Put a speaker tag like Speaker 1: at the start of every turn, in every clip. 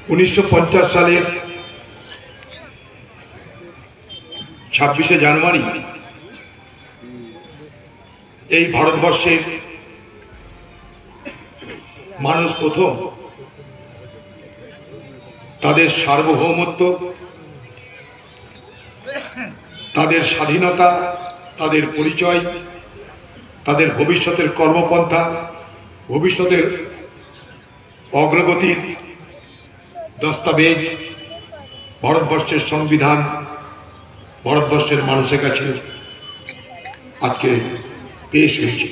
Speaker 1: 1950 সালের 26শে জানুয়ারি এই ভারতবর্ষের মানুষ প্রথম তাদের সার্বভৌমত্ব, তাদের স্বাধীনতা, তাদের পরিচয়, তাদের ভবিষ্যতের কর্মপন্থা, ভবিষ্যতের অগ্রগতির দস্তাবেজ ভারতবর্ষের সংবিধান ভারতবর্ষের মানুষের কাছে আজকে পেশ হয়েছে।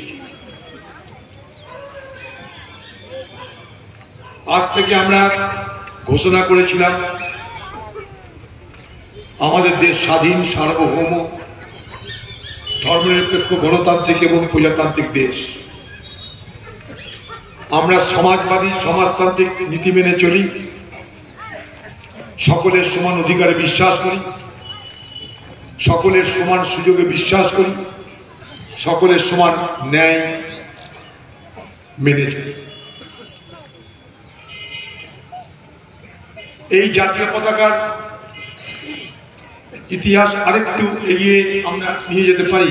Speaker 1: আজ থেকে আমরা ঘোষণা করেছিলাম আমাদের দেশ স্বাধীন, সার্বভৌম, ধর্মনিরপেক্ষ, গণতান্ত্রিক এবং প্রজাতান্ত্রিক দেশ। আমরা সমাজবাদী, সমাজতান্ত্রিক নীতি মেনে চলি, সকলের সমান অধিকারে বিশ্বাস করি, সকলের সমান সুযোগে বিশ্বাস করি, সকলের সমান ন্যায় মেনে চলি। এই জাতীয় পতাকার ইতিহাস আরেকটু এগিয়ে আমরা নিয়ে যেতে পারি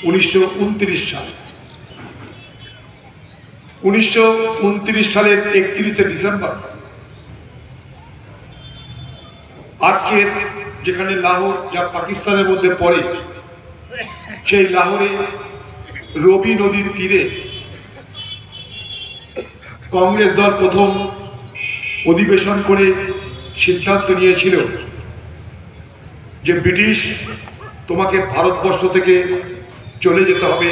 Speaker 1: 1929 সাল। 1929 সালের 31শে ডিসেম্বর আজকের যেখানে লাহোর, যা পাকিস্তানের মধ্যে পড়ে, সেই লাহোরে রবি নদীর তীরে কংগ্রেস দল প্রথম অধিবেশন করে সিদ্ধান্ত নিয়েছিল যে ব্রিটিশ, তোমাকে ভারতবর্ষ থেকে চলে যেতে হবে,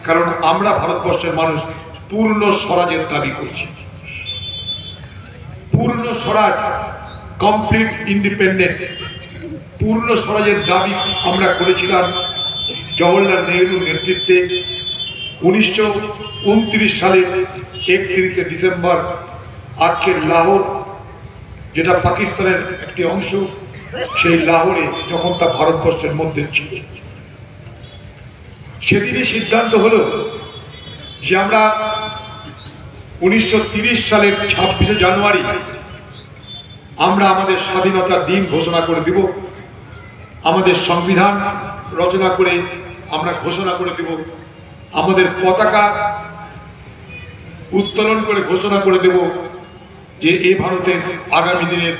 Speaker 1: কারণ আমরা ভারতবর্ষের মানুষ পূর্ণ স্বরাজের দাবি করছি। পূর্ণ স্বরাজ, কমপ্লিট ইন্ডিপেন্ডেন্স, পূর্ণ স্বরাজের দাবি আমরা করেছিলাম জওহরলাল নেহরুর নেতৃত্বে 1929 সালের 31শে ডিসেম্বর। আজকের লাহোর, যেটা পাকিস্তানের একটি অংশ, সেই লাহোরে যখন তা ভারতবর্ষের মধ্যে ছিল, সেদিনই সিদ্ধান্ত হলো যে আমরা 1930 সালের 26শে জানুয়ারি আমরা আমাদের স্বাধীনতার দিন ঘোষণা করে দেব। আমাদের সংবিধান রচনা করে আমরা ঘোষণা করে দেব, আমাদের পতাকা উত্তোলন করে ঘোষণা করে দেব যে এই ভারতের আগামী দিনের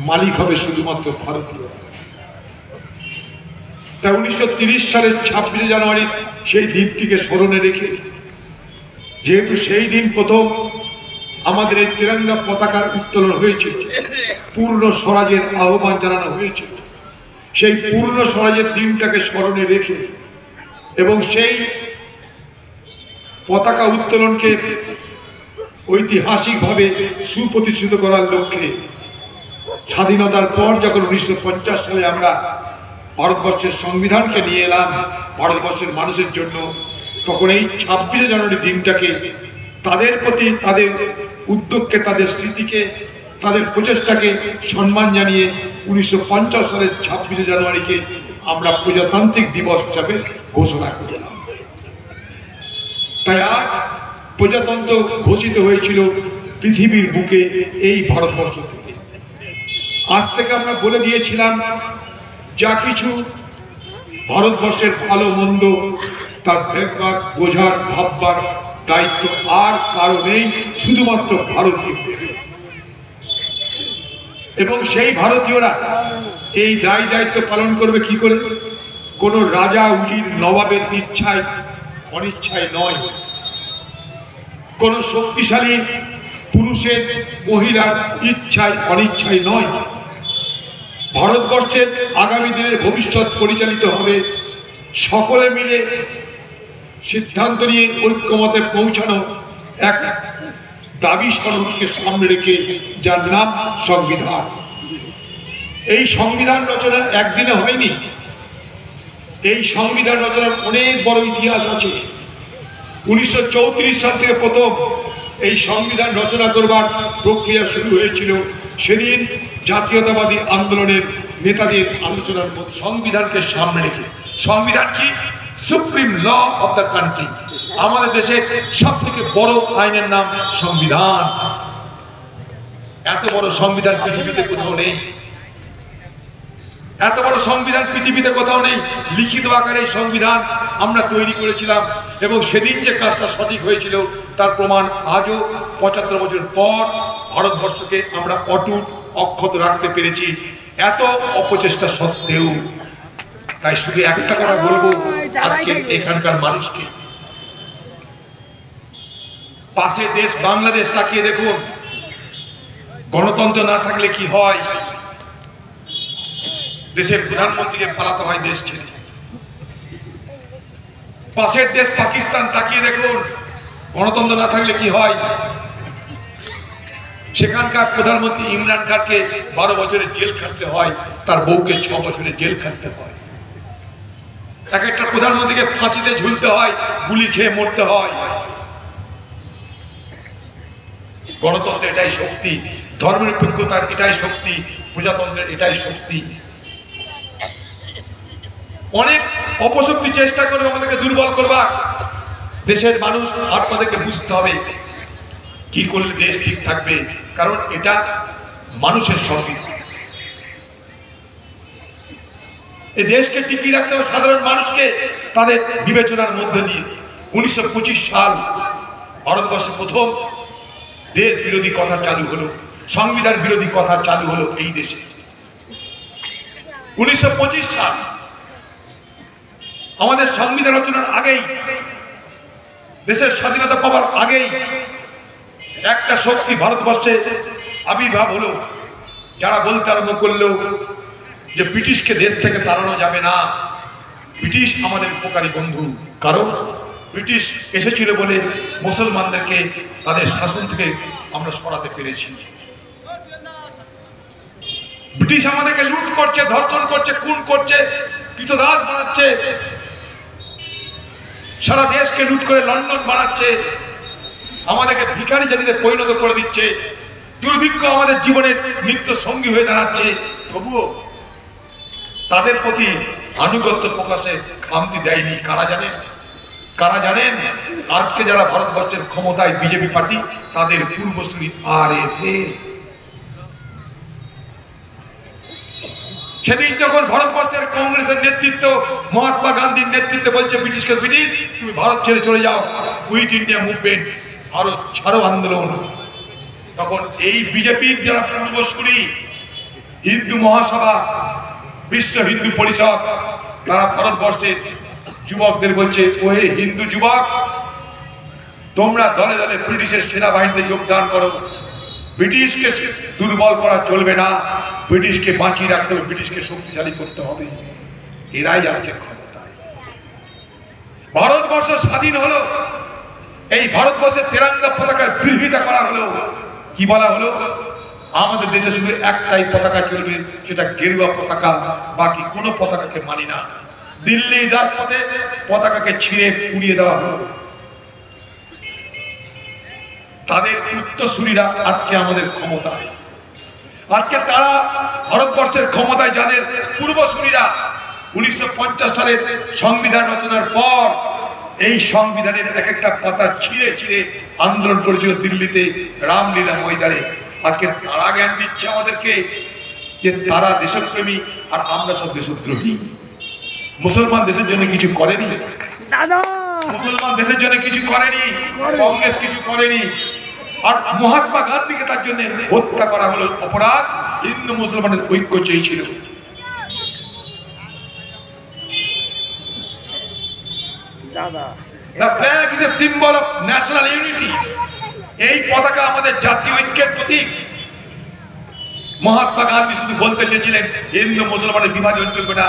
Speaker 1: মালিক হবে শুধুমাত্র ভারতীয়। তাই 1930 সালের 26শে জানুয়ারি সেই দিনটিকে স্মরণে রেখে, যেহেতু সেই দিন প্রথম আমাদের এই তিরঙ্গা পতাকার উত্তোলন হয়েছিল, পূর্ণ স্বরাজের আহ্বান জানানো হয়েছিল, সেই পূর্ণ স্বরাজের দিনটাকে স্মরণে রেখে এবং সেই পতাকা উত্তোলনকে ঐতিহাসিকভাবে সুপ্রতিষ্ঠিত করার লক্ষ্যে স্বাধীনতার পর যখন 1950 সালে আমরা ভারতবর্ষের সংবিধানকে নিয়ে এলাম ভারতবর্ষের মানুষের জন্য, তখন এই 26শে জানুয়ারি দিনটাকে তাদের প্রতি, তাদের উদ্যোগকে, তাদের স্মৃতিকে, তাদের প্রচেষ্টাকে সম্মান জানিয়ে 1950 সালের 26শে জানুয়ারিকে আমরা প্রজাতান্ত্রিক দিবস হিসাবে ঘোষণা করলাম। তাই আজ প্রজাতন্ত্র ঘোষিত হয়েছিল পৃথিবীর বুকে এই ভারতবর্ষ থেকে। আজ থেকে আমরা বলে দিয়েছিলাম যা কিছু ভারতবর্ষের ভালো মন্দ তার দেখবার, বোঝার, ভাববার দায়িত্ব আর কারো নেই, শুধুমাত্র ভারতীয়। এবং সেই ভারতীয়রা এই দায়িত্ব পালন করবে কি করে? কোন রাজা, উজির, নবাবের ইচ্ছায়, অনিচ্ছায় নয়, কোন শক্তিশালী পুরুষের, মহিলার ইচ্ছায়, অনিচ্ছায় নয়। ভারতবর্ষের আগামী দিনের ভবিষ্যৎ পরিচালিত হবে সকলে মিলে সিদ্ধান্ত নিয়ে ঐক্যমতে পৌঁছানো এক দাবি স্বরূপকে সামনে রেখে, যার নাম সংবিধান। এই সংবিধান রচনা একদিনে হয়নি, এই সংবিধান রচনার অনেক বড় ইতিহাস আছে। 1934 সাল থেকে প্রথম এই সংবিধান রচনা করবার প্রক্রিয়া শুরু হয়েছিল। সেদিন জাতীয়তাবাদী আন্দোলনের নেতাদের আলোচনার মধ্যে সংবিধানকে সামনে রেখে, সংবিধান কি? Supreme law of the country. আমাদের দেশের সব থেকে বড় আইনের নাম সংবিধান। এত বড় সংবিধান পৃথিবীতে কোথাও নেই, এত বড় সংবিধান পৃথিবীতে কোথাও নেই। লিখিত আকারে এই সংবিধান আমরা তৈরি করেছিলাম এবং সেদিন যে কাজটা সঠিক হয়েছিল তার প্রমাণ আজও ৭৫ বছর পর ভারতবর্ষকে আমরা অটুট অক্ষত রাখতে পেরেছি, এত অপচেষ্টা সত্ত্বেও। তাই শুধু একটা কথা বলবো আজকে এখানকার মানুষকে, পাশের দেশ বাংলাদেশ তাকিয়ে দেখুন, গণতন্ত্র না থাকলে কি হয়, দেশের প্রধানমন্ত্রীকে পালাতে হয় দেশ ছেড়ে। পাশের দেশ পাকিস্তান তাকিয়ে দেখুন, গণতন্ত্র না থাকলে কি হয়, সেখানকার প্রধানমন্ত্রী ইমরান খানকে 12 বছরের জেল খাটতে হয়, তার বউকে 6 বছরের জেল খাটতে হয়। এক একটা প্রধানমন্ত্রীকে ফাঁসিতে ঝুলতে হয়, গুলি খেয়ে মরতে হয়। গণতন্ত্রের এটাই শক্তি, ধর্মনিরপেক্ষতার এটাই শক্তি, প্রজাতন্ত্রের এটাই শক্তি। অনেক অপশক্তি চেষ্টা করবে আমাদেরকে দুর্বল করবার। দেশের মানুষ আপনাদেরকে বুঝতে হবে কি করলে দেশ ঠিক থাকবে, কারণ এটা মানুষের সংবিধান। এই দেশকে টিকিয়ে রাখতে হবে সাধারণ মানুষকে তাদের বিবেচনার মধ্যে দিয়ে। 1925 সাল ভারতবর্ষে প্রথম দেশ বিরোধী কথা চালু হলো, সংবিধান বিরোধী কথা চালু হলো এই দেশে। 1925 সাল আমাদের সংবিধান রচনার আগেই, দেশের স্বাধীনতা পাওয়ার আগেই একটা শক্তি ভারতবর্ষে আবির্ভাব হলো, যারা বলতে আরম্ভ করলো যে ব্রিটিশকে দেশ থেকে তাড়ানো যাবে না, ব্রিটিশ আমাদের উপকারী বন্ধু। কারণ ব্রিটিশ এসেছিল বলে মুসলমানদেরকে তাদের শাসন থেকে আমরা সরাতে পেরেছি। ব্রিটিশ আমাদেরকে লুট করছে, ধর্ষণ করছে, খুন করছে, কৃতদাস বানাচ্ছে, সারা দেশকে লুট করে লন্ডন বানাচ্ছে, আমাদেরকে ভিখারি জাতিতে পরিণত করে দিচ্ছে, দুর্ভিক্ষ আমাদের জীবনের নিত্য সঙ্গী হয়ে দাঁড়াচ্ছে। তবুও তাদের প্রতি আনুগত্য প্রকাশে খামতি দেয়নি। কারা জানেন? কারা জানেন? আজকে যারা ভারতবর্ষের ক্ষমতায় বিজেপি পার্টি, তাদের পূর্বসূরি RSS। সেদিন যখন ভারতবর্ষের কংগ্রেসের নেতৃত্ব, মহাত্মা গান্ধীর নেতৃত্বে বলছে ব্রিটিশকে, ব্রিটিশ তুমি ভারত ছেড়ে চলে যাও, কুইট ইন্ডিয়া মুভমেন্ট, ভারত ছাড়ো আন্দোলন, তখন এই বিজেপির যারা পূর্বসূরি, হিন্দু মহাসভা, বিশ্ব হিন্দু পরিষদ, তারা ভারতবর্ষের যুবকদের বলছে, ওহে হিন্দু যুবক, তোমরা দলে দলে ব্রিটিশের সেনাবাহিনীতে যোগদান করো। ব্রিটিশকে দুর্বল করা চলবে না, ব্রিটিশকে বাঁচিয়ে রাখতে হবে, ব্রিটিশকে শক্তিশালী করতে হবে। এরাই আজকে ক্ষমতায়। ভারতবর্ষ স্বাধীন হলো, এই ভারতবর্ষের তেরঙ্গা পতাকার বিরোধিতা করা হলো। কি বলা হলো? আমাদের দেশে শুধু একটাই পতাকা চলবে, সেটা গেরুয়া পতাকা, বাকি কোনো পতাকাকে মানি না। দিল্লি রাজপথে পতাকাকে ছিঁড়ে পুড়িয়ে দেওয়া হলো। তাদের উত্তরসূরিরা আজকে আমাদের ক্ষমতায়। আজকে তারা ভারতবর্ষের ক্ষমতায়, যাদের পূর্বসূরিরা 1950 সালের সংবিধান রচনার পর এই সংবিধানের এক একটা পাতা ছিঁড়ে ছিঁড়ে আন্দোলন করেছিল দিল্লিতে, রামলীলা ময়দানে। আজকে তারা জ্ঞান দিচ্ছে আমাদেরকে যে তারা দেশপ্রেমী আর আমরা সব দেশদ্রোহী। মুসলমান দেশের জন্য কিছু করেনি, মুসলমান দেশের জন্য কিছু করেনি, কংগ্রেস কিছু করেনি। আর মহাত্মা গান্ধীকে তার জন্য হত্যা করা হলো অপরাধ। হিন্দু মুসলমানের ঐক্য চেয়েছিল। The flag is a symbol of national unity. এই পতাকা আমাদের জাতীয় ঐক্যের প্রতীক। মহাত্মা গান্ধী শুধু বলতে চেয়েছিলেন হিন্দু মুসলমানের বিভাজন চলবে না,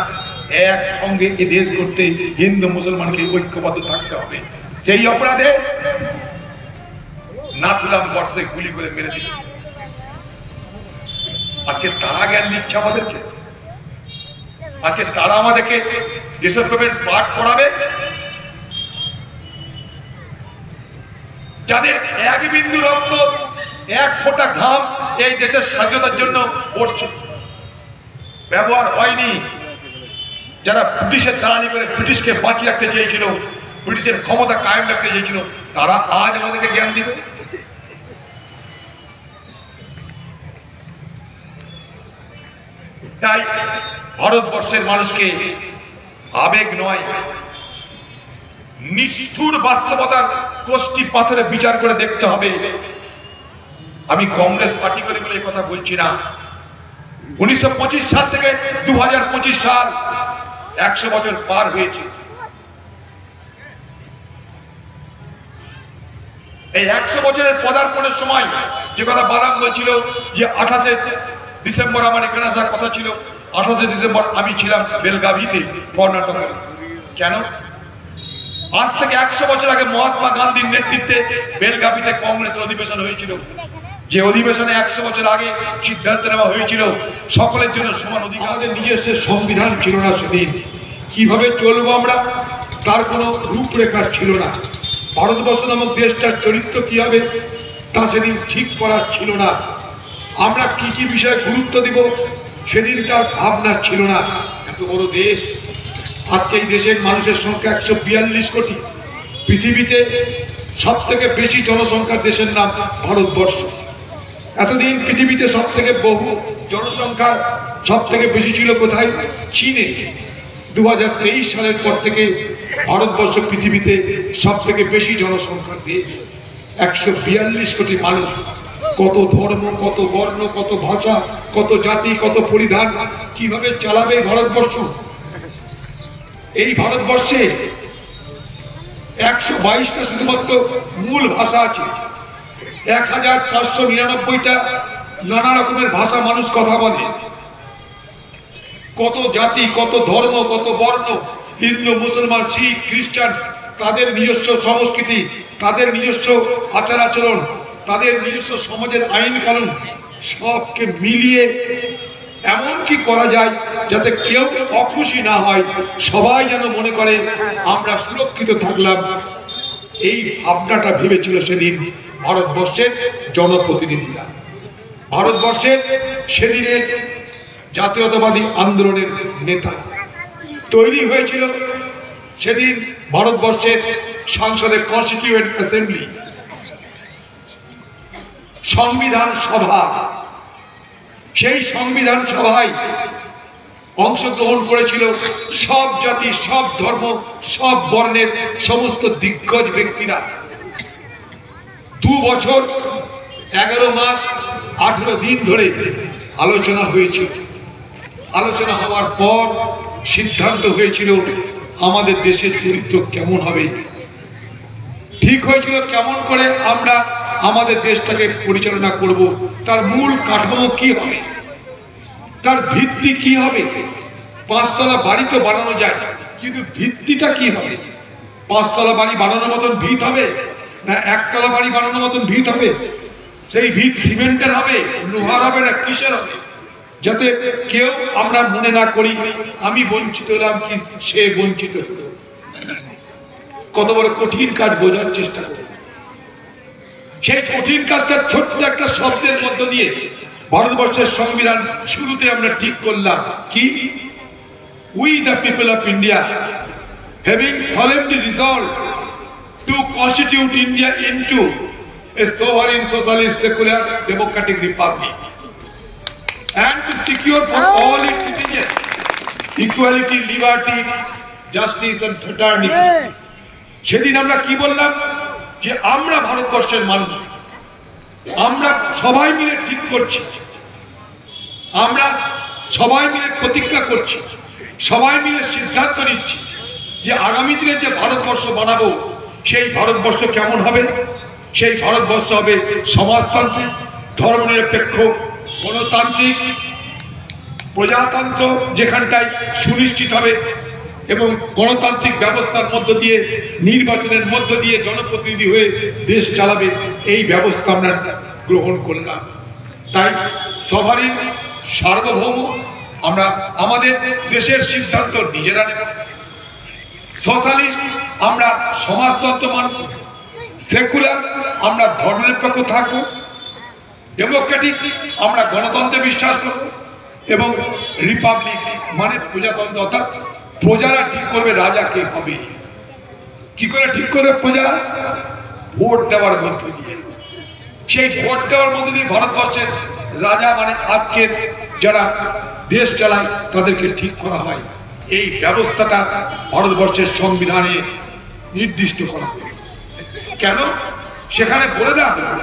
Speaker 1: একসঙ্গে এ দেশ করতে হিন্দু মুসলমানকে ঐক্যবদ্ধ থাকতে হবে। সেই অপরাধে নাথুরাম গডসে গুলি করে মেরে দিল। আজকে তারা জ্ঞান দিচ্ছে আমাদেরকে, আজকে তারা আমাদেরকে দেশপ্রেমের পাঠ পড়াবে। যাদের এক বিন্দু রক্ত, এক ফোঁটা ঘাম এই দেশের স্বাধীনতার জন্য ব্যবহার হয়নি, যারা ব্রিটিশের দালালি করে ব্রিটিশকে বাঁচিয়ে রাখতে চেয়েছিল, ব্রিটিশের ক্ষমতা কায়েম রাখতে চেয়েছিল, তারা আজ আমাদেরকে জ্ঞান দিবে। তাই ভারতবর্ষের মানুষকে আবেগ নয়, নিষ্ঠুর বাস্তবতার কষ্টি পাথরে বিচার করে দেখতে হবে। আমি কংগ্রেস পার্টি করে বলে কথা বলছি না। 1925 সাল থেকে 2025 সাল 100 বছর পার হয়েছে। এই 100 বছরের পদার্পণের সময় যে কথা বাদাম বলছিল যে 28শে ডিসেম্বর আমার এখানে আসার কথা ছিল, 28শে ডিসেম্বর আমি ছিলাম বেলগাভিতে কর্ণাটকে। কেন? আজ থেকে 100 বছর আগে মহাত্মা গান্ধীর নেতৃত্বে বেলগাভিতে কংগ্রেসের অধিবেশন হয়েছিল। যে অধিবেশনে 100 বছর আগে সিদ্ধান্ত নেওয়া হয়েছিল সকলের জন্য সমান অধিকার। আমাদের নিজস্ব সংবিধান ছিল না সেদিন। কিভাবে চলবো আমরা তার কোনো রূপরেখা ছিল না। ভারতবর্ষ নামক দেশটার চরিত্র কি হবে তা সেদিন ঠিক করার ছিল না। আমরা কি কি বিষয়ে গুরুত্ব দিব সেদিনকার ভাবনা ছিল না। এত বড় দেশ, আজকে এই দেশের মানুষের সংখ্যা 142 কোটি। পৃথিবীতে সব থেকে বেশি জনসংখ্যার দেশের নাম ভারতবর্ষ। এতদিন পৃথিবীতে সব থেকে বহু জনসংখ্যা সব থেকে বেশি ছিল কোথায়? চীনে। 2023 সালের পর থেকে ভারতবর্ষ পৃথিবীতে সব থেকে বেশি জনসংখ্যার দেশ। 142 কোটি মানুষ। কত ধর্ম, কত বর্ণ, কত ভাষা, কত জাতি, কত পরিধান, কিভাবে চালাবে ভারতবর্ষ? এই ভারতবর্ষে 122টা শুধুমাত্র মূল ভাষা আছে। 1599টা নানা রকমের ভাষা মানুষ কথা বলে। কত জাতি, কত ধর্ম, কত বর্ণ, হিন্দু, মুসলমান, শিখ, খ্রিস্টান, তাদের নিজস্ব সংস্কৃতি, তাদের নিজস্ব আচার আচরণ, তাদের নিজস্ব সমাজের আইন কানুন, সবকে মিলিয়ে এমন কি করা যায় যাতে কেউ অখুশি না হয়, সবাই যেন মনে করে আমরা সুরক্ষিত থাকলাম। এই ভাবনাটা ভেবেছিল সেদিন ভারতবর্ষের জনপ্রতিনিধিরা। ভারতবর্ষের সেদিনের জাতীয়তাবাদী আন্দোলনের নেতা তৈরি হয়েছিল সেদিন ভারতবর্ষের সংসদের কনস্টিটিউয়েন্ট অ্যাসেম্বলি, সংবিধান সভা। সেই সংবিধান সভায় অংশগ্রহণ করেছিল সব জাতি, সব ধর্ম, সব বর্ণের সমস্ত দিগ্গজ ব্যক্তিরা। 2 বছর 11 মাস 18 দিন ধরে আলোচনা হয়েছিল। আলোচনা হওয়ার পর সিদ্ধান্ত হয়েছিল আমাদের দেশের চরিত্র কেমন হবে। ঠিক হয়েছিল কেমন করে আমরা আমাদের দেশটাকে পরিচালনা করব, তার মূল কাঠামো কি হবে, তার ভিত্তি কি হবে। 5 তলা বাড়ি তো বানানো যায়, কিন্তু ভিত্তিটা কি হবে? 5 তলা বাড়ি বানানোর মতন ভিত হবে না 1 তলা বাড়ি বানানোর মতন ভিত হবে? সেই ভিত সিমেন্টের হবে, লোহার হবে, না কিসের হবে? যাতে কেউ আমরা মনে না করি আমি বঞ্চিত হলাম কি সে বঞ্চিত হলো। কত বড় কঠিন কাজ বোঝার চেষ্টা করি। সেই কঠিন কাজটা ছোট্ট একটা শব্দের মধ্য দিয়ে ভারতবর্ষের সংবিধান শুরুতে আমরা ঠিক করলাম কি, we the people of India having solemnly resolved to constitute India into a sovereign socialist secular democratic republic and to secure for all its citizens equality, liberty, justice and fraternity. সেদিন আমরা কি বললাম যে আমরা ভারতবর্ষের মানুষ, আমরা সবাই মিলে ঠিক করছি, আমরা সবাই মিলে প্রতিজ্ঞা করছি, সবাই মিলে সিদ্ধান্ত নিচ্ছি যে আগামী দিনে যে ভারতবর্ষ বানাবো সেই ভারতবর্ষ কেমন হবে। সেই ভারতবর্ষ হবে সমাজতান্ত্রিক, ধর্মনিরপেক্ষ, গণতান্ত্রিক, প্রজাতন্ত্র যেখানটায় সুনিশ্চিত হবে এবং গণতান্ত্রিক ব্যবস্থার মধ্য দিয়ে, নির্বাচনের মধ্য দিয়ে জনপ্রতিনিধি হয়ে দেশ চালাবে। এই ব্যবস্থা আমরা গ্রহণ করলাম। তাই সভারই সার্বভৌম, আমরা আমাদের দেশের সিদ্ধান্ত নিজেরা নেব। সোশ্যালিস্ট আমরা সমাজতন্ত্র মানব, সেকুলার আমরা ধর্মনিরপেক্ষ থাকবো, ডেমোক্রেটিক আমরা গণতন্ত্রে বিশ্বাস করব, এবং রিপাবলিক মানে প্রজাতন্ত্র, অর্থাৎ প্রজারা ঠিক করবে রাজা কে হবে। কি করে ঠিক করবে প্রজারা? ভোট দেওয়ার মধ্য দিয়ে। সেই ভোট দেওয়ার মধ্য দিয়ে ভারতবর্ষের রাজা মানে আজকের যারা দেশ চালায় তাদেরকে ঠিক করা হয়। এই ব্যবস্থাটা ভারতবর্ষের সংবিধানে নির্দিষ্ট করা হয়। কেন? সেখানে বলে দেওয়া হলো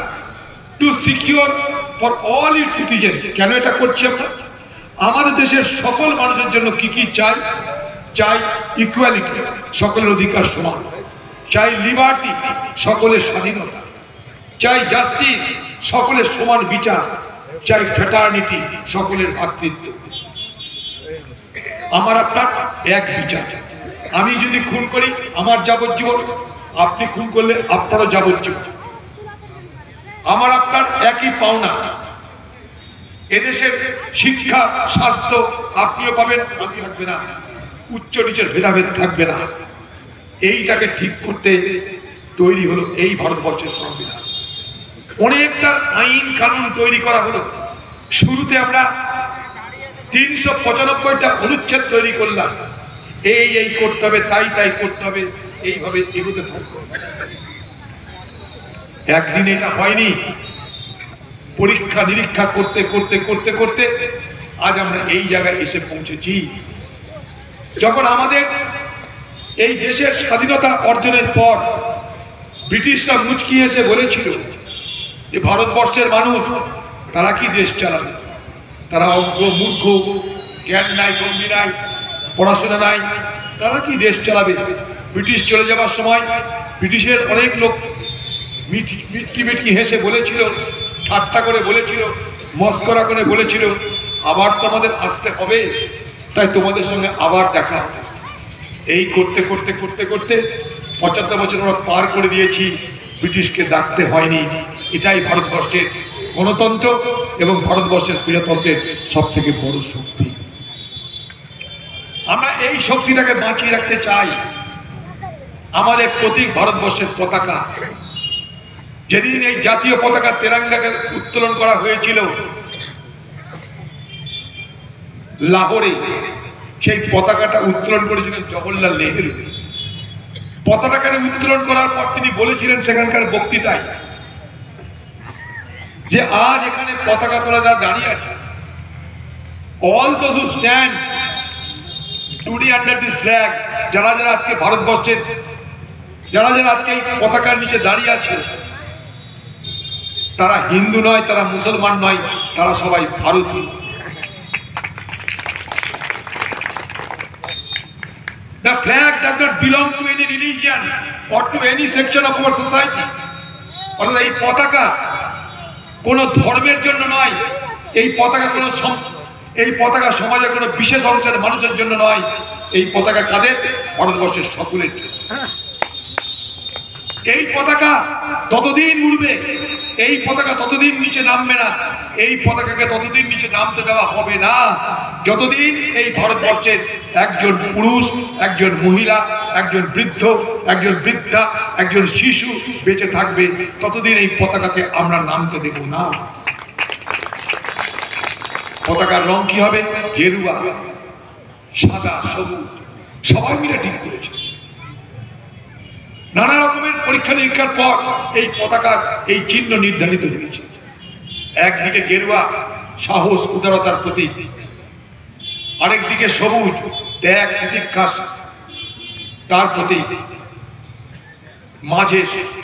Speaker 1: to secure for all it's citizen. কেন এটা করছি আমরা? আমাদের দেশের সকল মানুষের জন্য কি কি চাই? চাই ইকুয়ালিটি, সকলের অধিকার সমান, চাই লিবার্টি, সকলের স্বাধীনতা, চাই জাস্টিস, সকলের সমান বিচার, চাই ফ্র্যাটার্নিটি, সকলের ভ্রাতৃত্ব। আমার আপনার এক বিচার। আমি যদি খুন করি আমার যাবজ্জীবন, আপনি খুন করলে আপনারও যাবজ্জীবন। আমার আপনার একই পাওনা। এদেশের শিক্ষা, স্বাস্থ্য আপনিও পাবেন, আমি থাকবে না, উচ্চ নিচের ভেদাভেদ থাকবে না। এইটাকে ঠিক করতে তৈরি হলো এই ভারতবর্ষের সংবিধান। অনেকটা আইন কানুন তৈরি করা হলো। শুরুতে আমরা 395টা অনুচ্ছেদ তৈরি করলাম। এই করতে হবে, তাই করতে হবে, এইভাবে এগোতে থাকবো। একদিন এটা হয়নি। পরীক্ষা নিরীক্ষা করতে করতে করতে করতে আজ আমরা এই জায়গায় এসে পৌঁছেছি। যখন আমাদের এই দেশের স্বাধীনতা অর্জনের পর ব্রিটিশরা মুচকি এসে বলেছিল যে ভারতবর্ষের মানুষ তারা কি দেশ চালাবে, তারা অজ্ঞ, মূর্খ, জ্ঞান নাই, গম্ভীর নাই, পড়াশোনা নাই, তারা কি দেশ চালাবে। ব্রিটিশ চলে যাবার সময় ব্রিটিশের অনেক লোক মিটকি হেসে বলেছিল, ঠাট্টা করে বলেছিল, মস্করা করে বলেছিল, আবার তোমাদের আসতে হবে, তাই তোমাদের সঙ্গে আবার দেখা হবে। এই করতে করতে করতে করতে 75 বছর আমরা পার করে দিয়েছি, ব্রিটিশকে ডাকতে হয়নি। এটাই ভারতবর্ষের গণতন্ত্র এবং ভারতবর্ষের প্রজাতন্ত্রের সব থেকে বড় শক্তি। আমরা এই শক্তিটাকে বাঁচিয়ে রাখতে চাই। আমাদের প্রতীক ভারতবর্ষের পতাকা। যেদিন এই জাতীয় পতাকা তেরঙ্গাকে উত্তোলন করা হয়েছিল লাহোরে, সেই পতাকাটা উত্তোলন করেছিলেন জওহরলাল নেহেরু। পতাকাকে উত্তোলন করার পর তিনি বলেছিলেন সেখানকার বক্তৃতায় যে আজ এখানে পতাকা তোলা যারা দাঁড়িয়ে আছে, all those who stand today under this flag, যারা যারা আজকে ভারতবর্ষের, যারা যারা আজকে এই পতাকার নিচে দাঁড়িয়ে আছে, তারা হিন্দু নয়, তারা মুসলমান নয়, তারা সবাই ভারতীয়। The flag does not belong to any religion or to any section of our society. অর্থাৎ এই পতাকা কোন ধর্মের জন্য নয়, এই পতাকা সমাজের কোন বিশেষ অংশের মানুষের জন্য নয়, এই পতাকা কাদের? ভারতবর্ষের সকলের জন্য। এই পতাকা ততদিন উড়বে, এই পতাকা ততদিন নিচে নামবে না, এই পতাকাকে ততদিন নিচে নামতে দেওয়া হবে না যতদিন এই ভারতবর্ষের একজন পুরুষ, একজন মহিলা, একজন বৃদ্ধ, একজন বৃদ্ধা, একজন শিশু বেঁচে থাকবে, ততদিন এই পতাকাকে আমরা নামতে দেব না। পতাকার রং কি হবে? গেরুয়া, সাদা, সবুজ, সবাই মিলে ঠিক করেছে। নানা রকমের পরীক্ষা নিরীক্ষার পর এই পতাকার এই চিহ্ন নির্ধারিত হয়েছে। একদিকে গেরুয়া, সাহস, উদারতার প্রতীক, আরেকদিকে সবুজ, ত্যাগ, তিতিক্ষা তার প্রতীক, মাঝে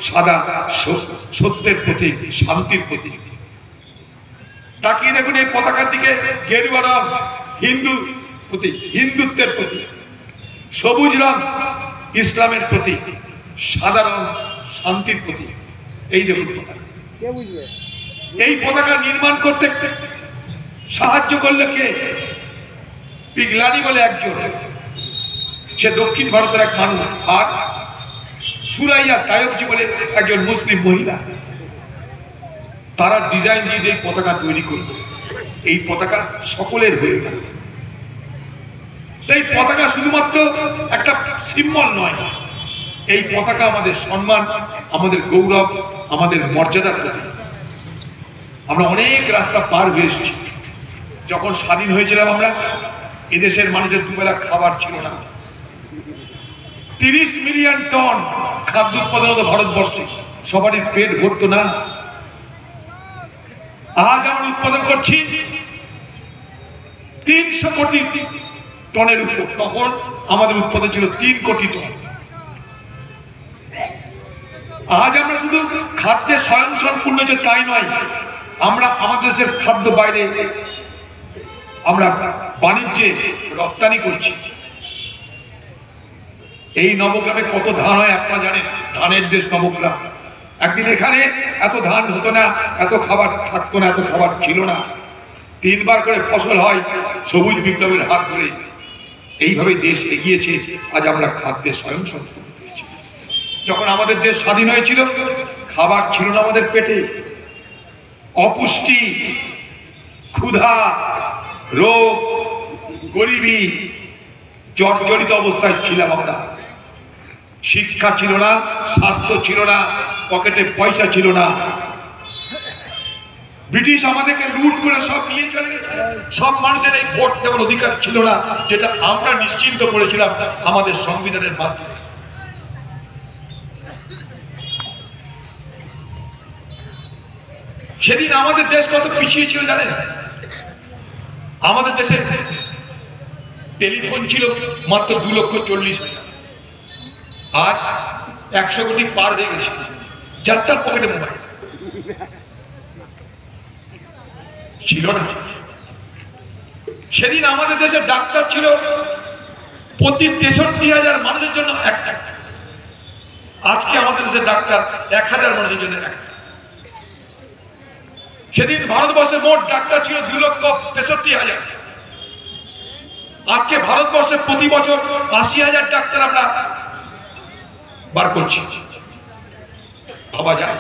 Speaker 1: সাদা, সত্যের প্রতীক, শান্তির প্রতীক। তাকিয়ে দেখুন এই পতাকার দিকে, গেরুয়া রং হিন্দু প্রতীক, হিন্দুত্বের প্রতীক, সবুজ রং ইসলামের প্রতীক, সাদা রং শান্তির প্রতীক। এই দেখুন পতাকা। এই পতাকা নির্মাণ করতে সাহায্য করলে কে? পিগলানি বলে একজন, সে দক্ষিণ ভারতের এক মানুষ, আর সুরাইয়া তায়বজি বলে একজন মুসলিম মহিলা। তারা ডিজাইন দিয়ে এই পতাকা তৈরি করল। এই পতাকা সকলের হয়ে গেল। এই পতাকা শুধুমাত্র একটা সিম্বল নয়, এই পতাকা আমাদের সম্মান, আমাদের গৌরব, আমাদের মর্যাদার প্রতীক। আমরা অনেক রাস্তা পার হয়ে এসেছি। যখন স্বাধীন হয়েছিলাম আমরা, এদেশের মানুষের দুবেলা খাবার ছিল না। 30 মিলিয়ন টন খাদ্য উৎপাদন হতো ভারতবর্ষে, সবারই পেট ভরতো না। আজ আমরা উৎপাদন করছি 300 কোটি টনের উপর। তখন আমাদের উৎপাদন ছিল 3 কোটি টন। আজ আমরা শুধু খাদ্যে স্বয়ংসম্পূর্ণ যে তাই নয়, আমরা আমাদের দেশের খাদ্য বাইরে আমরা বাণিজ্যে রপ্তানি করছি। এই নবগ্রামে কত ধান হয় আপনারা জানেন, ধানের দেশ নবগ্রাম। একদিন এখানে এত ধান হতো না, এত খাবার থাকতো না, এত খাবার ছিল না। 3 বার করে ফসল হয় সবুজ বিপ্লবের হাত ধরে। এইভাবে দেশ এগিয়েছে, আজ আমরা খাদ্যে স্বয়ংসম্পূর্ণ হয়েছি। যখন আমাদের দেশ স্বাধীন হয়েছিল খাবার ছিল না আমাদের পেটে, অপুষ্টি, ক্ষুধা, রোগ, গরিবি, জর্জরিত অবস্থায় ছিলাম আমরা। শিক্ষা ছিল না, স্বাস্থ্য ছিল না, পকেটে পয়সা ছিল না। ব্রিটিশ আমাদেরকে লুট করে সব নিয়ে চলে গেছে। সব মানুষের এই ভোট দেওয়ার অধিকার ছিল না, যেটা আমরা নিশ্চিন্ত করেছিলাম আমাদের সংবিধানের মাধ্যমে। সেদিন আমাদের দেশ কত পিছিয়ে ছিল জানেন? আমাদের দেশে টেলিফোন ছিল মাত্র 2,40,000। আজ 100 কোটি পার হয়ে গেছে। যার তার পকেটে মোবাইল ছিল না। সেদিন আমাদের দেশে ডাক্তার ছিল প্রতি 63,000 মানুষের জন্য একটা। আজকে আমাদের দেশে ডাক্তার 1,000 মানুষের জন্য একটা। সেদিন ভারতবর্ষে মোট ডাক্তার ছিল 2,63,000। আজকে ভারতবর্ষে প্রতি বছর 80,000 ডাক্তার আমরা বার করছি। ভাবা যায়?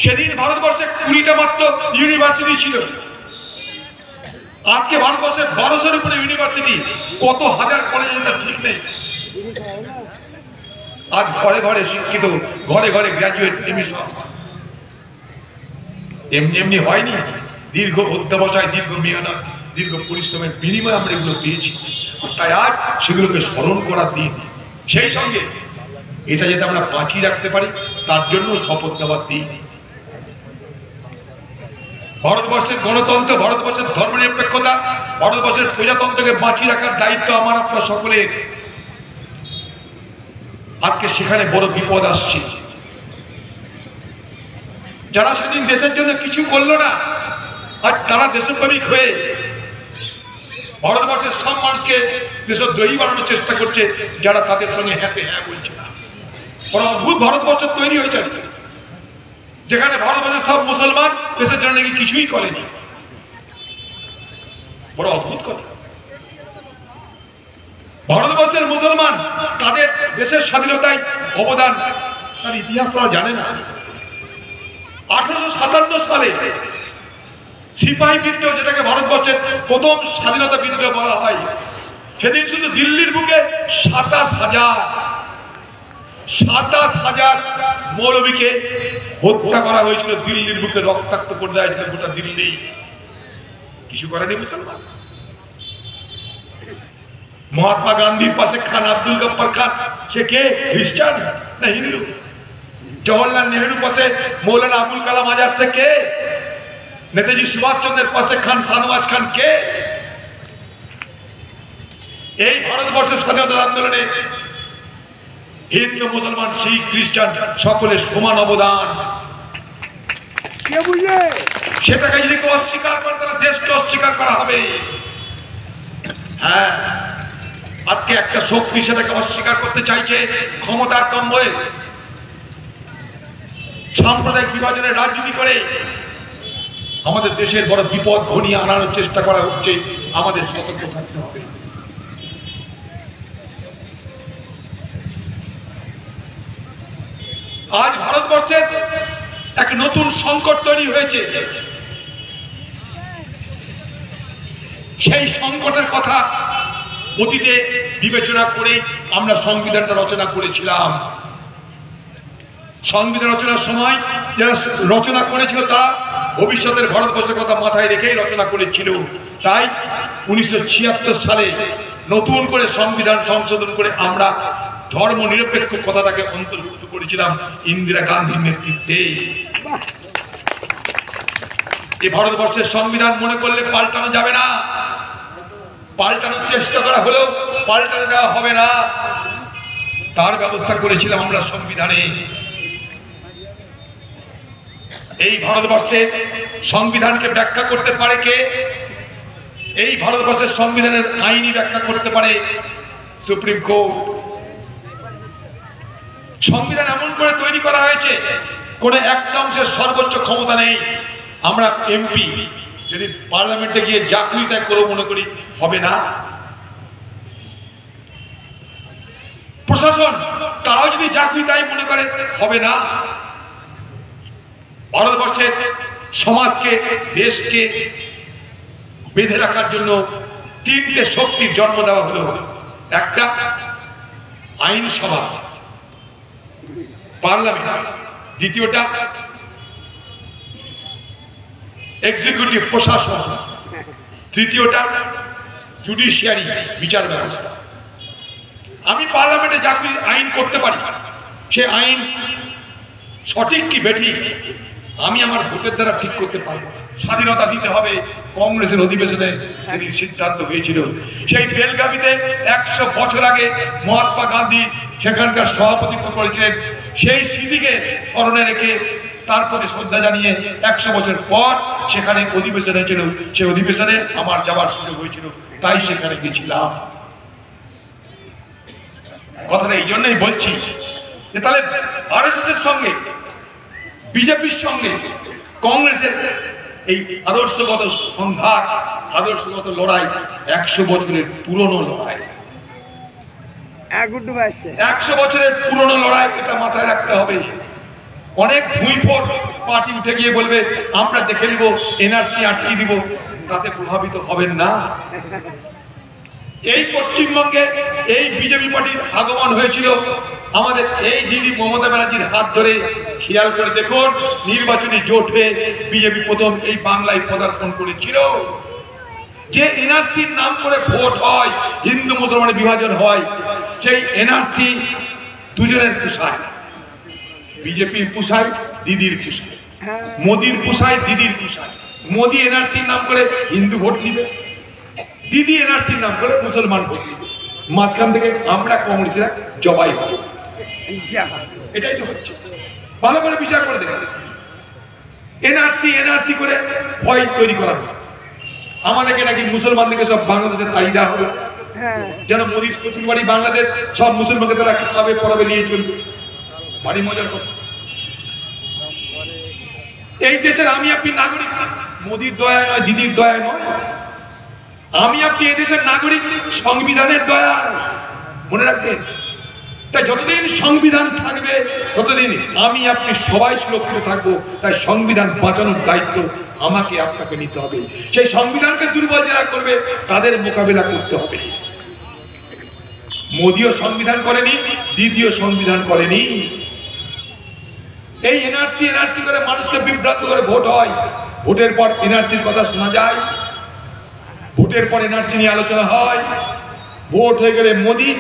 Speaker 1: সেদিন ভারতবর্ষে 20টা মাত্র ইউনিভার্সিটি ছিল। আজকে ভারতবর্ষে 1200-এর উপরে ইউনিভার্সিটি। কত হাজার কলেজ আছে ঠিক নেই। আজ ঘরে ঘরে শিক্ষিত, ঘরে ঘরে গ্রাজুয়েট, এমএ সব। এমনি এমনি হয়নি। দীর্ঘ অধ্যবসায়, দীর্ঘ মেহনত, দীর্ঘ পরিশ্রমের বিনিময়ে আমরা এগুলো পেয়েছি। তাই আজ সেগুলোকে স্মরণ করার দিন। সেই সঙ্গে এটা যাতে আমরা বাঁচিয়ে রাখতে পারি তার জন্য শপথ দেওয়ার দিন। ভারতবর্ষের গণতন্ত্র, ভারতবর্ষের ধর্মনিরপেক্ষতা, ভারতবর্ষের প্রজাতন্ত্রকে বাঁচিয়ে রাখার দায়িত্ব আমার আপনার সকলের। আজকে সেখানে বড় বিপদ আসছে। যারা সেদিন দেশের জন্য কিছু করলো না, আজ তারা দেশপ্রেমিক হয়ে ভারতবর্ষের সব মানুষকে দেশদ্রোহী বানানোর চেষ্টা করছে, যারা তাদের সঙ্গে হ্যাঁ হ্যাঁ বলছে না। বড় অদ্ভুত ভারতবর্ষ তৈরি হয়েছে, যেখানে ভারতবর্ষের সব মুসলমান দেশের জন্য নাকি কিছুই করেনি। বড় অদ্ভুত কথা। ভারতবর্ষের মুসলমান তাদের দেশের স্বাধীনতায় অবদান, তার ইতিহাস তারা জানে না। 1857 সালে সিপাহী বিদ্রোহ, যেটাকে ভারতবর্ষের প্রথম স্বাধীনতা বিদ্রোহ বলা হয়, সেদিন শুধু দিল্লির বুকে 27,000 মৌলবীকে হত্যা করা হয়েছিল। দিল্লির বুকে রক্তাক্ত করে দেওয়া হয়েছিল গোটা দিল্লি। কিছু করেনি মুসলমান। মহাত্মা গান্ধীর পাশে খান আব্দুল গফ্ফর খান, সে কে? খ্রিস্টান না হিন্দু? জওহরলাল নেহরুর পাশে মৌলানা আবুল কালাম আজাদ, সে কে? নেতাজি সুভাষ চন্দ্রের পাশে খান শাহনওয়াজ খান, কে? এই ভারতবর্ষের স্বাধীনতার আন্দোলনে হিন্দু, মুসলমান, শিখ, খ্রিস্টান সকলের সমান অবদান। সেটাকে যদি কেউ অস্বীকার করে তাহলে দেশকে অস্বীকার করা হবে। হ্যাঁ, আজকে একটা শক্তি সেটাকে অস্বীকার করতে চাইছে ক্ষমতার দম্ভে, সাম্প্রদায়িক বিভাজনের রাজনীতি করে আমাদের দেশের বড় বিপদ ঘনিয়ে আনার চেষ্টা করা হচ্ছে। আমাদের সতর্ক থাকতে হবে। আজ ভারতবর্ষের এক নতুন সংকট তৈরি হয়েছে। সেই সংকটের কথা অতীতে বিবেচনা করে আমরা সংবিধানটা রচনা করেছিলাম। সংবিধান রচনার সময় যারা রচনা করেছিল তারা ভবিষ্যতের ভারতবর্ষের কথা মাথায় রেখেই রচনা করেছিল। তাই 1976 সালে নতুন করে সংবিধান সংশোধন করে আমরা ধর্ম নিরপেক্ষ কথাটাকে অন্তর্ভুক্ত করেছিলাম ইন্দিরা গান্ধীর নেতৃত্বে। এই ভারতবর্ষের সংবিধান মনে করলে পাল্টানো যাবে না। পাল্টানোর চেষ্টা করা হলেও পাল্টাতে দেওয়া হবে না, তার ব্যবস্থা করেছিলাম আমরা সংবিধানে। এই ভারতবর্ষের সংবিধানকে ব্যাখ্যা করতে পারে কে? এই ভারতবর্ষের সংবিধানের আইনি ব্যাখ্যা করতে পারে সুপ্রিম কোর্ট। সংবিধান এমন করে তৈরি করা হয়েছে, কোন একটা অংশের সর্বোচ্চ ক্ষমতা নেই। আমরা এমপি যদি পার্লামেন্টে গিয়ে যা খুশি তাই করবো মনে করি, হবে না। প্রশাসন তারাও যদি যা খুশি তাই মনে করে, হবে না। ভারতবর্ষের সমাজকে, দেশকে বেঁধে রাখার জন্য তিনটে শক্তির জন্ম দেওয়া হলো। একটা আইনসভা, পার্লামেন্ট, দ্বিতীয়টা এক্সিকিউটিভ প্রশাসন, তৃতীয়টা জুডিশিয়ারি বিচার ব্যবস্থা। আমি পার্লামেন্টে যা কিছু আইন করতে পারি, সে আইন সঠিক কি বেঠিক আমি আমার ভোটের দ্বারা ঠিক করতে পারবো না। স্বাধীনতা দিতে হবে, কংগ্রেসের অধিবেশনে সেদিন সিদ্ধান্ত হয়েছিল। সেই বেলগাভিতে 100 বছর আগে মহাত্মা গান্ধী সেখানকার সভাপতিত্ব করেছিলেন। সেই স্মৃতিকে স্মরণে রেখে তার প্রতি শ্রদ্ধা জানিয়ে 100 বছর পর সেখানে অধিবেশন হয়েছিল। সেই অধিবেশনে আমার যাবার সুযোগ হয়েছিল, তাই সেখানে গেছিলাম। কথাটা এই জন্যই বলছি যে তাহলে আরএসএস এর সঙ্গে, বিজেপির সঙ্গে কংগ্রেসের এই আদর্শগত সংঘাত, আদর্শগত লড়াই 100 বছরের পুরনো লড়াই। 100 বছরের পুরনো লড়াই, এটা মাথায় রাখতে হবে। অনেক ভুঁইফোর পার্টি উঠে গিয়ে বলবে আমরা দেখে নিব, এনআরসি আটকে দিব, তাতে প্রভাবিত হবেন না। এই পশ্চিমবঙ্গে এই বিজেপি পার্টির আগমন হয়েছিল আমাদের এই দিদি মমতা ব্যানার্জির হাত ধরে। খেয়াল করে দেখুন, নির্বাচনী জোট হয়ে বিজেপি প্রথম এই বাংলায় পদার্পণ করেছিল। যে এনআরসির নাম করে ভোট হয়, হিন্দু মুসলমানের বিভাজন হয়, সেই এনআরসি দুজনের পোষায়। বিজেপির পোষায়, দিদির পোষায়। মোদির পোষায়, দিদির পোষায়। মোদি এনআরসির নাম করে হিন্দু ভোট নিবে, দিদি এনআরসির নাম করে মুসলমান ভোট নিবে। মাঝখান থেকে আমরা কংগ্রেসীরা জবাই হবে। এটাই তো হচ্ছে। ভালো করে বিচার করে দেখুন, এনআরসি করে ভয় তৈরি করা হবে। আমাদেরকে নাকি মুসলমানদেরকে সব বাংলাদেশের তাড়িয়ে দেওয়া হবে, যেন মোদির শ্বশুর বাড়ি বাংলাদেশ, সব মুসলমানকে তারা খাবে পড়াবে নিয়ে চলবে। বাড়ি মজার কথা। এই দেশের আমি আপনি নাগরিক, মোদির দয়া নয়, দিদির দয়া নয়। আমি আপনি এই দেশের নাগরিক সংবিধানের দয়া, মনে রাখবেন। তাই যতদিন সংবিধান থাকবে ততদিন আমি আপনি সবাই সুরক্ষিত থাকবো। তাই সংবিধান বাঁচানোর দায়িত্ব আমাকে আপনাকে নিতে হবে। সেই সংবিধানকে দুর্বল যারা করবে তাদের মোকাবিলা করতে হবে। মোদিও সংবিধান করেনি, দিদিও সংবিধান করেনি। এই এনআরসি করে মানুষকে বিভ্রান্ত করে ভোট হয়। ভোটের পর এনআরসির কথা শোনা যায়, ভোটের পর এনআরসি নিয়ে আলোচনা হয়। ভোট হয়ে গেলে মোদি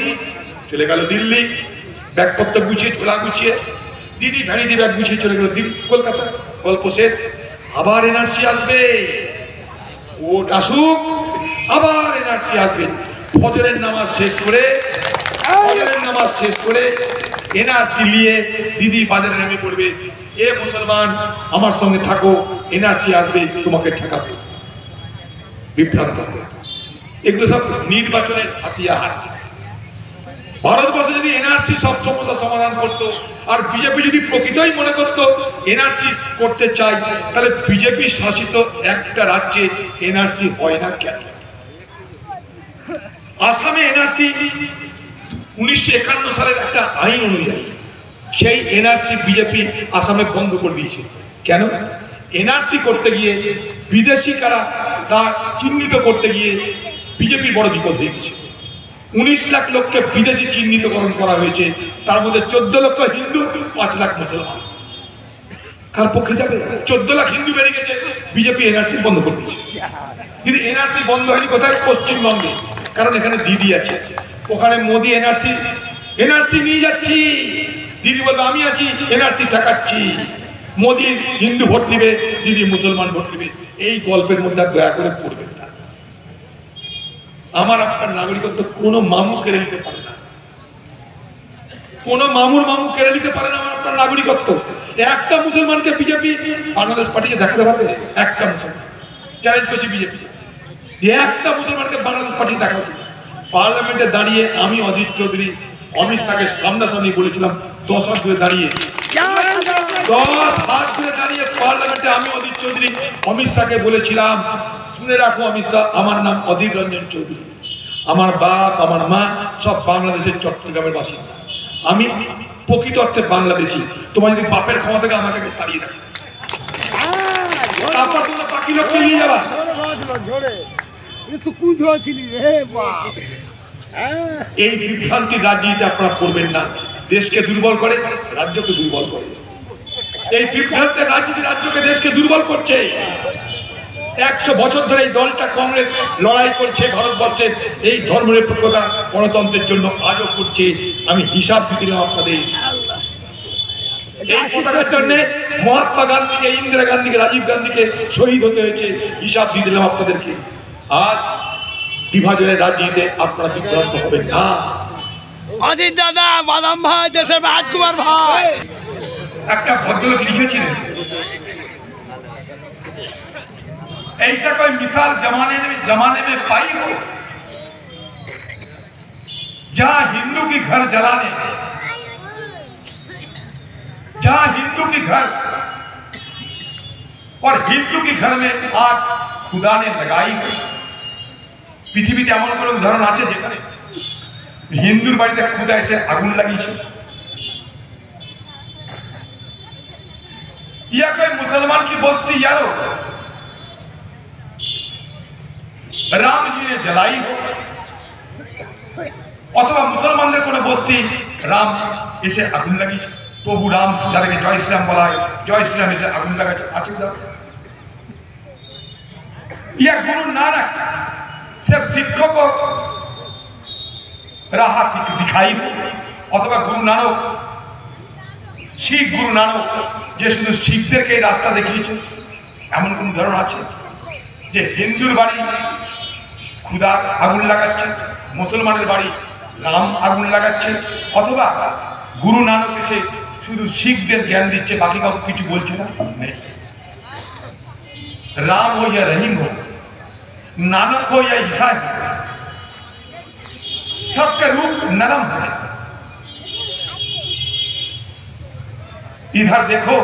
Speaker 1: চলে গেল দিল্লি, ব্যাগপত্র গুছিয়ে, ছোলা গুছিয়ে। দিদি ভ্যানিটি ব্যাগ গুছিয়ে চলে গেল কলকাতা। গল্প শেষ। আবার এনআরসি আসবে, ভোট আসুক, আবার এনআরসি আসবে। ফজরের নামাজ শেষ করে এনআরসি নিয়ে দিদি বাজারে নেমে পড়বে। এ মুসলমান আমার সঙ্গে থাকো, এনআরসি আসবে, তোমাকে ঠেকাবে, বিভ্রান্ত হবে। এগুলো সব নির্বাচনের হাতিয়ার। ভারতবর্ষে যদি এনআরসি সব সমস্যার সমাধান করতো, আর বিজেপি যদি প্রকৃতই মনে করতো এনআরসি করতে চাই, তাহলে বিজেপি শাসিত একটা রাজ্যে এনআরসি হয় না কেন? আসামে এনআরসি 1951 সালের একটা আইন অনুযায়ী সেই এনআরসি বিজেপি আসামে বন্ধ করে দিয়েছে। কেন? এনআরসি করতে গিয়ে বিদেশি কারা তা চিহ্নিত করতে গিয়ে বিজেপির বড় বিপদ হয়ে গেছে। 19 লাখ লোককে বিদেশি চিহ্নিতকরণ করা হয়েছে, তার মধ্যে 14 লক্ষ হিন্দু, 5 লাখ মুসলমান। কার পক্ষে যাবে? 14 লাখ হিন্দু বেড়ে গেছে, বিজেপি এনআরসি বন্ধ করে দিয়েছে। কিন্তু এনআরসি বন্ধ হয়নি কোথায়? পশ্চিমবঙ্গে। কারণ এখানে দিদি আছে, ওখানে মোদি এনআরসি নিয়ে যাচ্ছি। দিদি বলবে আমি আছি, এনআরসি ঠেকাচ্ছি। মোদি হিন্দু ভোট নিবে, দিদি মুসলমান ভোট নিবে। এই গল্পের মধ্যে দয়া করে পড়বেন না। আমার আপনার নাগরিকত্ব কোনো মামু কেড়ে নিতে পারে না, কোনো মামুর মামু কেড়ে নিতে পারে না আমার আপনার নাগরিকত্ব। একটা মুসলমানকে বিজেপি বাংলাদেশ পার্টিকে দেখাতে পারবে? একটা মুসলমান চ্যালেঞ্জ করছে বিজেপি, একটা মুসলমানকে বাংলাদেশ পার্টি দেখাতে। পার্লামেন্টে দাঁড়িয়ে আমি অধীর চৌধুরী অমিত শাহকে সামনাসামনি বলেছিলাম 10 হাত ধরে দাঁড়িয়ে, 10 হাত ধরে দাঁড়িয়ে পার্লামেন্টে আমি অধীর চৌধুরী অমিত শাহকে বলেছিলাম, শুনে রাখো অমিত শাহ, আমার নাম অধীর রঞ্জন চৌধুরী, আমার বাপ আমার মা সব বাংলাদেশের চট্টগ্রামের বাসিন্দা, আমি প্রকৃত অর্থে বাংলাদেশি। তোমার যদি বাপের ক্ষমতা থেকে আমাকে তাড়িয়ে দেবে, তারপর তোমরা বাকি লোককে নিয়ে যাবা। এই বিভ্রান্তির রাজনীতি আপনারা করবেন না, দেশকে দুর্বল করে, রাজ্যকে দুর্বল করে। এই বিভ্রান্তের রাজনীতি রাজ্যকে দেশকে দুর্বল করছে। 100 বছর ধরে এই দলটা কংগ্রেস লড়াই করছে ভারতবর্ষের এই ধর্মনিরপেক্ষতা গণতন্ত্রের জন্য, আজও করছে। আমি হিসাব দিলাম আপনাদের। এই পতাকার জন্য মহাত্মা গান্ধীকে, ইন্দিরা গান্ধীকে, রাজীব গান্ধীকে শহীদ হতে হয়েছে, হিসাব দিয়ে দিলাম আপনাদেরকে। আজ বিভাজনের রাজনীতিতে আপনারা বিভ্রান্ত হবেন না।
Speaker 2: অজিত দাদা, বাদাম ভাই, দেশের রাজকুমার ভাই,
Speaker 1: একটা ভদ্রলোক লিখেছিলেন, ऐसा कोई मिसाल जमाने में पाई हो जहां हिंदू की घर जलाने, जहां हिंदू की घर और हिंदू की घर में आग खुदा ने लगाई हो। পৃথিবীতে এমন কোন উদাহরণ আছে যেখানে হিন্দুর বাড়িতে খুদা এসে আগুন লাগিয়েছে? या कोई मुसलमान की बस्ती यारो राम जी ने जलाई हो, अथवा मुसलमानদের কোন বস্তি রাম এসে আগুন লাগিয়েছে, প্রভু রাম যাদেরকে জয় শ্রীরাম বলা হয়, জয় শ্রীরাম এসে আগুন লাগাচ্ছে, আছে না? या गुरु नानक सिर्फ सिखों को राह दिखाई हो, अथवा गुरु नानक শিখ গুরু নানক যে শুধু শিখদেরকে এই রাস্তা দেখিয়েছে, এমন কোন উদাহরণ আছে? যে হিন্দুর বাড়ি খুদা আগুন লাগাচ্ছে, মুসলমানের বাড়ি রাম আগুন লাগাচ্ছে, অথবা গুরু নানক এসে শুধু শিখদের জ্ঞান দিচ্ছে, বাকি কাউকে কিছু বলছে না? নেই। राम हो या रहीम हो, नानक हो या ईसाई हो, सबका रूप नरम है। इधर देखो,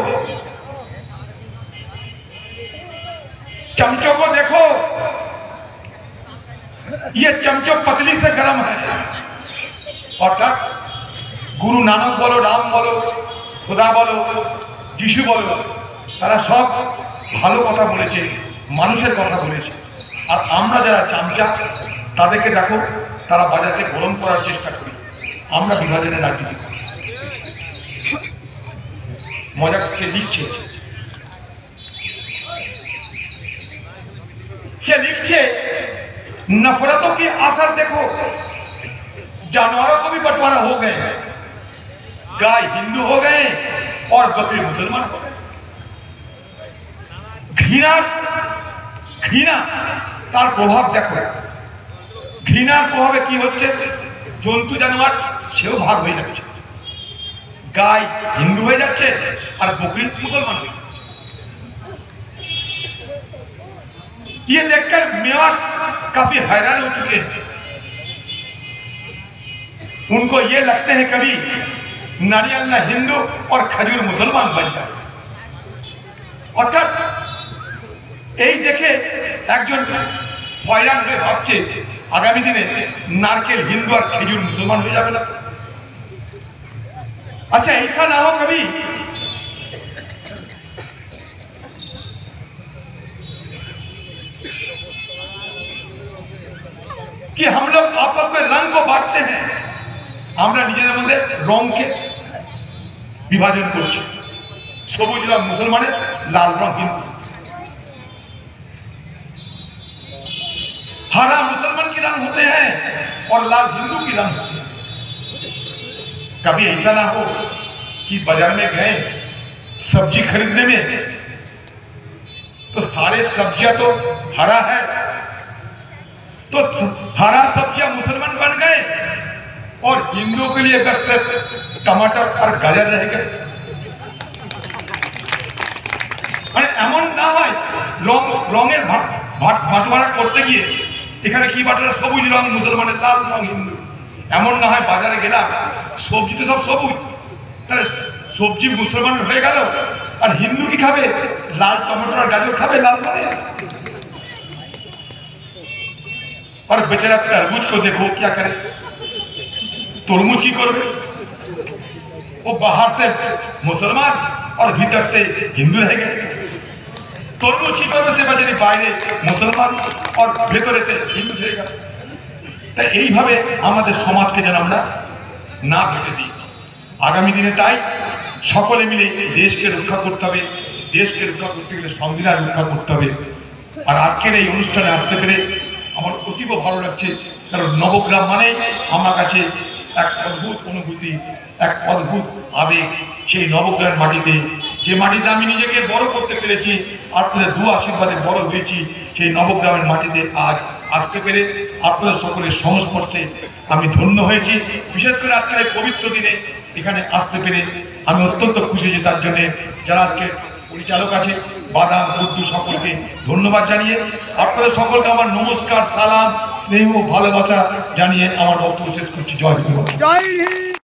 Speaker 1: चमचों को देखो, ये चमचो पतली से गर्म है। অর্থাৎ গুরু নানক বলো, রাম বলো, খোদা বলো, যিশু বলো, তারা সব ভালো কথা বলেছে, মানুষের কথা বলেছে। আর আমরা যারা চামচা, তাদেরকে দেখো, তারা বাজারকে গরম করার চেষ্টা করি, আমরা বিভাজনের রাজনীতি করি। मजा के लिखे नफरतों की असर देखो, जानवरों को भी बंटवारा हो गए हैं, गाय हिंदू हो गए और बकरी मुसलमान हो गए। घृणा घृणा तार प्रभाव देखो, घृणार प्रभावे की होच्छे, जंतु जानवर सेও भाग হয়ে যাচ্ছে, गाय हिंदू हो जाच्छे और बकरी मुसलमान हो। ये देखकर मेवात काफी हैरान हो चुके हैं। उनको ये लगते हैं कभी नारियल ना हिंदू और खजूर मुसलमान बन जाए। অর্থাৎ এই দেখে একজন হয়রান হয়ে ভাবছে আগামী দিনে নারকেল হিন্দু আর খেজুর মুসলমান হয়ে যাবে না। अच्छा ऐसा ना हो कभी कि हम लोग आपस में रंग को बांटते हैं, আমরা নিজেদের মধ্যে রংকে বিভাজন করছি, সবুজ রং মুসলমানের, লাল রং হিন্দু। हरा मुसलमान की रंग होते हैं और लाल हिंदू की रंग होते हैं। कभी ऐसा ना हो कि बाजार में गए सब्जी खरीदने में तो सारे सब्जियां तो हरा है, तो हरा सब्जियां मुसलमान बन गए और हिंदुओं के लिए बस सिर्फ टमाटर और गाजर रह गए। মানে এমন না হয় রঙের বাটোয়ারা করতে গিয়ে এখানে কি বাটোয়ারা, সবুজ রং মুসলমানের, লাল রং হিন্দু। এমন না হয় বাজারে গেলাম সবজি তো সব সবুজ, তাহলে সবজি মুসলমানের হয়ে গেল আর হিন্দু কি খাবে? লাল টমেটো আর গাজর খাবে, लाल মানে। और बेचारा तरबूज को देखो क्या करे, तरबूज की करबे, वो बाहर से मुसलमान और भीतर से हिंदू रह गए। तरबूज की करबे से बेचारी বাইরে মুসলমান और ভেতরে से হিন্দু रह गए। তাই এইভাবে আমাদের সমাজকে যেন আমরা না ভেঙে দিই আগামী দিনে। তাই সকলে মিলে দেশকে রক্ষা করতে হবে। দেশকে রক্ষা করতে গেলে সংবিধান রক্ষা করতে হবে। আর আজকের এই অনুষ্ঠানে আসতে পেরে আমার অতীব ভালো লাগছে, কারণ নবগ্রাম মানে আমার কাছে এক অদ্ভুত অনুভূতি, এক অদ্ভুত আবেগ। সেই নবগ্রামের মাটিতে, যে মাটিতে আমি নিজেকে বড় করতে পেরেছি, আপনাদের দু আশীর্বাদে বড় হয়েছি, সেই নবগ্রামের মাটিতে আজ আসতে পেরে আপনাদের সকলের সংস্পর্শে আমি ধন্য হয়েছি। বিশেষ করে আজকের এই পবিত্র দিনে এখানে আসতে পেরে আমি অত্যন্ত খুশি হয়েছি। তার জন্য যারা আজকে পরিচালক আছে, বাদাম, গুড্ডু, সকলকে ধন্যবাদ জানিয়ে আপনাদের সকলকে আমার নমস্কার, সালাম, স্নেহ, ভালোবাসা জানিয়ে আমার বক্তব্য শেষ করছি। জয় হিন্দ।